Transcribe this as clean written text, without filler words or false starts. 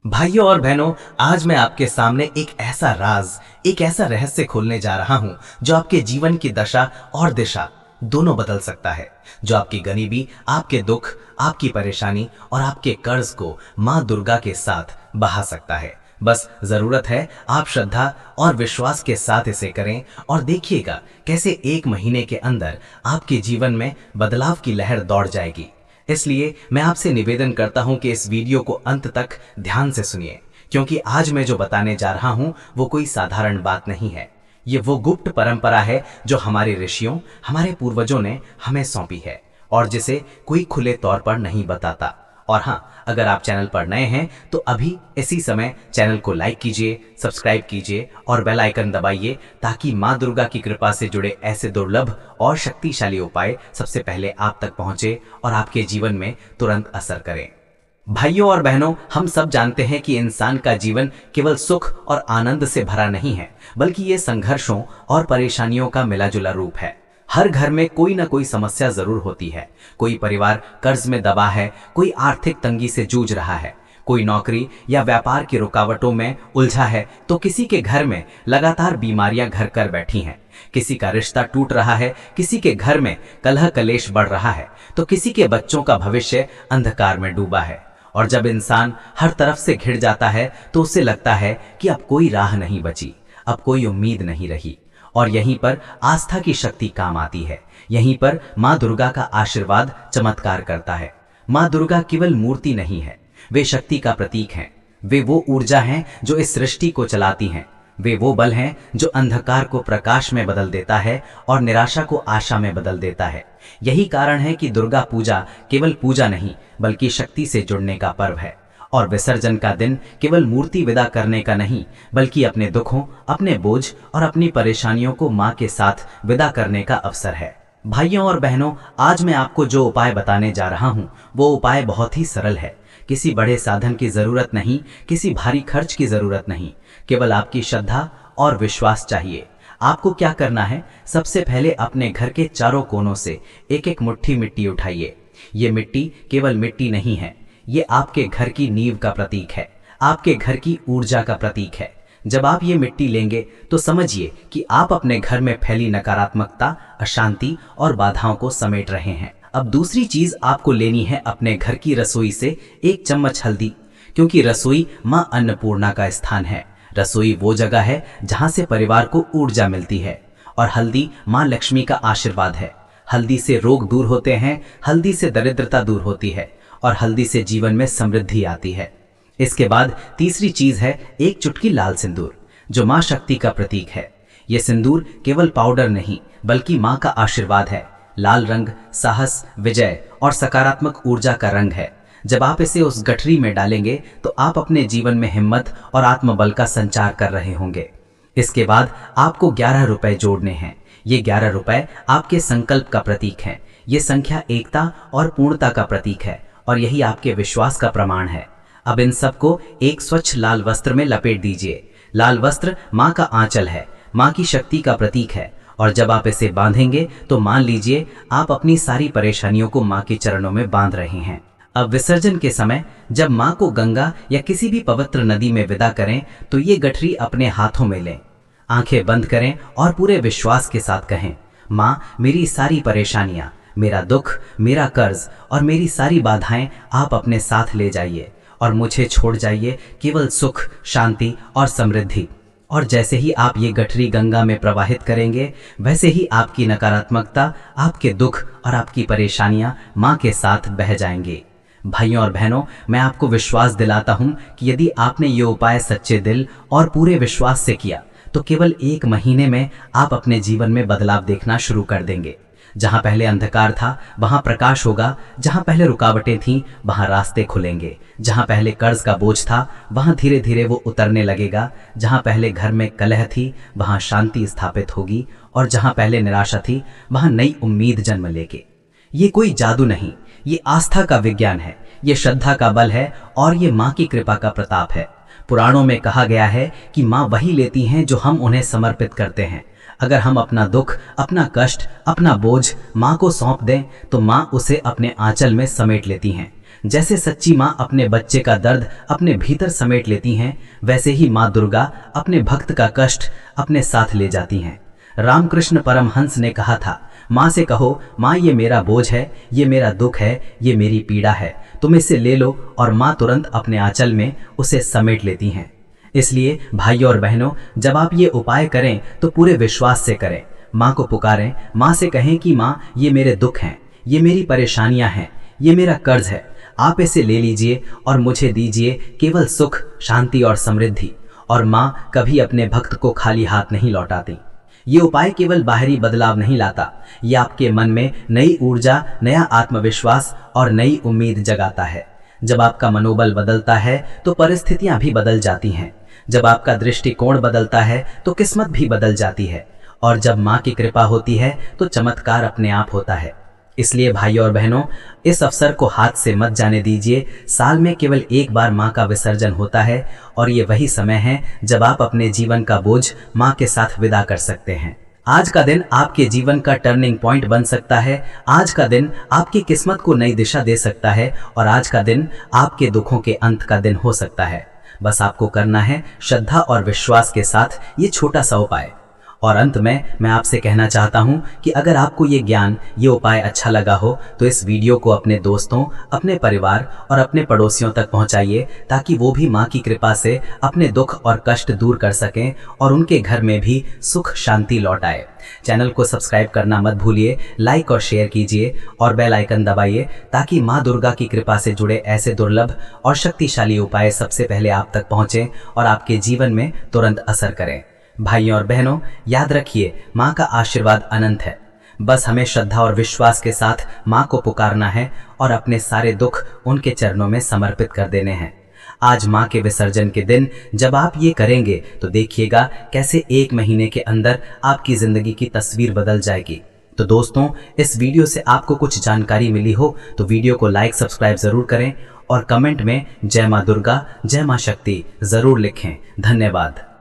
भाइयों और बहनों, आज मैं आपके सामने एक ऐसा राज, एक ऐसा रहस्य खोलने जा रहा हूं जो आपके जीवन की दशा और दिशा दोनों बदल सकता है। जो आपकी गरीबी, आपके दुख, आपकी परेशानी और आपके कर्ज को मां दुर्गा के साथ बहा सकता है। बस जरूरत है आप श्रद्धा और विश्वास के साथ इसे करें और देखिएगा कैसे एक महीने के अंदर आपके जीवन में बदलाव की लहर दौड़ जाएगी। इसलिए मैं आपसे निवेदन करता हूं कि इस वीडियो को अंत तक ध्यान से सुनिए, क्योंकि आज मैं जो बताने जा रहा हूं वो कोई साधारण बात नहीं है। ये वो गुप्त परंपरा है जो हमारे ऋषियों, हमारे पूर्वजों ने हमें सौंपी है और जिसे कोई खुले तौर पर नहीं बताता। और हाँ, अगर आप चैनल पर नए हैं तो अभी इसी समय चैनल को लाइक कीजिए, सब्सक्राइब कीजिए और बेल आइकन दबाइए, ताकि माँ दुर्गा की कृपा से जुड़े ऐसे दुर्लभ और शक्तिशाली उपाय सबसे पहले आप तक पहुंचे और आपके जीवन में तुरंत असर करें। भाइयों और बहनों, हम सब जानते हैं कि इंसान का जीवन केवल सुख और आनंद से भरा नहीं है, बल्कि ये संघर्षों और परेशानियों का मिलाजुला रूप है। हर घर में कोई ना कोई समस्या जरूर होती है। कोई परिवार कर्ज में दबा है, कोई आर्थिक तंगी से जूझ रहा है, कोई नौकरी या व्यापार की रुकावटों में उलझा है, तो किसी के घर में लगातार बीमारियां घर कर बैठी हैं। किसी का रिश्ता टूट रहा है, किसी के घर में कलह कलेश बढ़ रहा है, तो किसी के बच्चों का भविष्य अंधकार में डूबा है। और जब इंसान हर तरफ से घिर जाता है तो उसे लगता है कि अब कोई राह नहीं बची, अब कोई उम्मीद नहीं रही। और यहीं पर आस्था की शक्ति काम आती है। यहीं पर माँ दुर्गा का आशीर्वाद चमत्कार करता है। माँ दुर्गा केवल मूर्ति नहीं है, वे शक्ति का प्रतीक हैं। वे वो ऊर्जा हैं जो इस सृष्टि को चलाती हैं। वे वो बल हैं जो अंधकार को प्रकाश में बदल देता है और निराशा को आशा में बदल देता है। यही कारण है कि दुर्गा पूजा केवल पूजा नहीं, बल्कि शक्ति से जुड़ने का पर्व है। और विसर्जन का दिन केवल मूर्ति विदा करने का नहीं, बल्कि अपने दुखों, अपने बोझ और अपनी परेशानियों को माँ के साथ विदा करने का अवसर है। भाइयों और बहनों, आज मैं आपको जो उपाय बताने जा रहा हूँ वो उपाय बहुत ही सरल है। किसी बड़े साधन की जरूरत नहीं, किसी भारी खर्च की जरूरत नहीं, केवल आपकी श्रद्धा और विश्वास चाहिए। आपको क्या करना है? सबसे पहले अपने घर के चारों कोनों से एक एक मुट्ठी मिट्टी उठाइए। ये मिट्टी केवल मिट्टी नहीं है, ये आपके घर की नींव का प्रतीक है, आपके घर की ऊर्जा का प्रतीक है। जब आप ये मिट्टी लेंगे तो समझिए कि आप अपने घर में फैली नकारात्मकता, अशांति और बाधाओं को समेट रहे हैं। अब दूसरी चीज आपको लेनी है अपने घर की रसोई से एक चम्मच हल्दी, क्योंकि रसोई माँ अन्नपूर्णा का स्थान है। रसोई वो जगह है जहाँ से परिवार को ऊर्जा मिलती है, और हल्दी माँ लक्ष्मी का आशीर्वाद है। हल्दी से रोग दूर होते हैं, हल्दी से दरिद्रता दूर होती है और हल्दी से जीवन में समृद्धि आती है। इसके बाद तीसरी चीज है एक चुटकी लाल सिंदूर, जो माँ शक्ति का प्रतीक है। यह सिंदूर केवल पाउडर नहीं, बल्कि माँ का आशीर्वाद है। लाल रंग साहस, विजय और सकारात्मक ऊर्जा का रंग है। जब आप इसे उस गठरी में डालेंगे तो आप अपने जीवन में हिम्मत और आत्मबल का संचार कर रहे होंगे। इसके बाद आपको 11 रुपए जोड़ने हैं। ये 11 रुपए आपके संकल्प का प्रतीक है। ये संख्या एकता और पूर्णता का प्रतीक है, और यही आपके विश्वास का प्रमाण है। अब इन सबको एक स्वच्छ लाल वस्त्र में लपेट दीजिए। लाल वस्त्र माँ का आंचल है, माँ की शक्ति का प्रतीक है। और जब आप इसे बांधेंगे तो मान लीजिए आप अपनी सारी परेशानियों को माँ के चरणों में बांध रहे हैं। अब विसर्जन के समय जब माँ को गंगा या किसी भी पवित्र नदी में विदा करें तो ये गठरी अपने हाथों में लें, आंखें बंद करें और पूरे विश्वास के साथ कहें, माँ मेरी सारी परेशानियाँ, मेरा दुख, मेरा कर्ज और मेरी सारी बाधाएं आप अपने साथ ले जाइए और मुझे छोड़ जाइए केवल सुख, शांति और समृद्धि। और जैसे ही आप ये गठरी गंगा में प्रवाहित करेंगे, वैसे ही आपकी नकारात्मकता, आपके दुख और आपकी परेशानियां माँ के साथ बह जाएंगे। भाइयों और बहनों, मैं आपको विश्वास दिलाता हूँ कि यदि आपने ये उपाय सच्चे दिल और पूरे विश्वास से किया तो केवल एक महीने में आप अपने जीवन में बदलाव देखना शुरू कर देंगे। जहाँ पहले अंधकार था वहाँ प्रकाश होगा, जहाँ पहले रुकावटें थीं वहाँ रास्ते खुलेंगे, जहाँ पहले कर्ज का बोझ था वहाँ धीरे धीरे वो उतरने लगेगा, जहाँ पहले घर में कलह थी वहाँ शांति स्थापित होगी, और जहाँ पहले निराशा थी वहाँ नई उम्मीद जन्म लेगी। ये कोई जादू नहीं, ये आस्था का विज्ञान है, ये श्रद्धा का बल है और ये माँ की कृपा का प्रताप है। पुराणों में कहा गया है कि माँ वही लेती हैं जो हम उन्हें समर्पित करते हैं। अगर हम अपना दुख, अपना कष्ट, अपना बोझ माँ को सौंप दें तो माँ उसे अपने आंचल में समेट लेती हैं। जैसे सच्ची माँ अपने बच्चे का दर्द अपने भीतर समेट लेती हैं, वैसे ही माँ दुर्गा अपने भक्त का कष्ट अपने साथ ले जाती हैं। रामकृष्ण परमहंस ने कहा था, माँ से कहो, माँ ये मेरा बोझ है, ये मेरा दुख है, ये मेरी पीड़ा है, तुम इसे ले लो, और माँ तुरंत अपने आंचल में उसे समेट लेती हैं। इसलिए भाइयों और बहनों, जब आप ये उपाय करें तो पूरे विश्वास से करें। माँ को पुकारें, माँ से कहें कि माँ ये मेरे दुख हैं, ये मेरी परेशानियां हैं, ये मेरा कर्ज है, आप इसे ले लीजिए और मुझे दीजिए केवल सुख, शांति और समृद्धि। और माँ कभी अपने भक्त को खाली हाथ नहीं लौटाती। ये उपाय केवल बाहरी बदलाव नहीं लाता, ये आपके मन में नई ऊर्जा, नया आत्मविश्वास और नई उम्मीद जगाता है। जब आपका मनोबल बदलता है तो परिस्थितियां भी बदल जाती हैं। जब आपका दृष्टिकोण बदलता है तो किस्मत भी बदल जाती है। और जब माँ की कृपा होती है तो चमत्कार अपने आप होता है। इसलिए भाइयों और बहनों, इस अवसर को हाथ से मत जाने दीजिए। साल में केवल एक बार माँ का विसर्जन होता है, और ये वही समय है जब आप अपने जीवन का बोझ माँ के साथ विदा कर सकते हैं। आज का दिन आपके जीवन का टर्निंग पॉइंट बन सकता है। आज का दिन आपकी किस्मत को नई दिशा दे सकता है, और आज का दिन आपके दुखों के अंत का दिन हो सकता है। बस आपको करना है श्रद्धा और विश्वास के साथ ये छोटा सा उपाय। और अंत में मैं आपसे कहना चाहता हूं कि अगर आपको ये ज्ञान, ये उपाय अच्छा लगा हो तो इस वीडियो को अपने दोस्तों, अपने परिवार और अपने पड़ोसियों तक पहुंचाइए, ताकि वो भी माँ की कृपा से अपने दुख और कष्ट दूर कर सकें और उनके घर में भी सुख शांति लौट आए। चैनल को सब्सक्राइब करना मत भूलिए, लाइक और शेयर कीजिए और बेल आइकन दबाइए, ताकि माँ दुर्गा की कृपा से जुड़े ऐसे दुर्लभ और शक्तिशाली उपाय सबसे पहले आप तक पहुँचें और आपके जीवन में तुरंत असर करें। भाइयों और बहनों, याद रखिए, माँ का आशीर्वाद अनंत है। बस हमें श्रद्धा और विश्वास के साथ माँ को पुकारना है और अपने सारे दुख उनके चरणों में समर्पित कर देने हैं। आज माँ के विसर्जन के दिन जब आप ये करेंगे तो देखिएगा कैसे 1 महीने के अंदर आपकी जिंदगी की तस्वीर बदल जाएगी। तो दोस्तों, इस वीडियो से आपको कुछ जानकारी मिली हो तो वीडियो को लाइक, सब्सक्राइब जरूर करें और कमेंट में जय माँ दुर्गा, जय माँ शक्ति जरूर लिखें। धन्यवाद।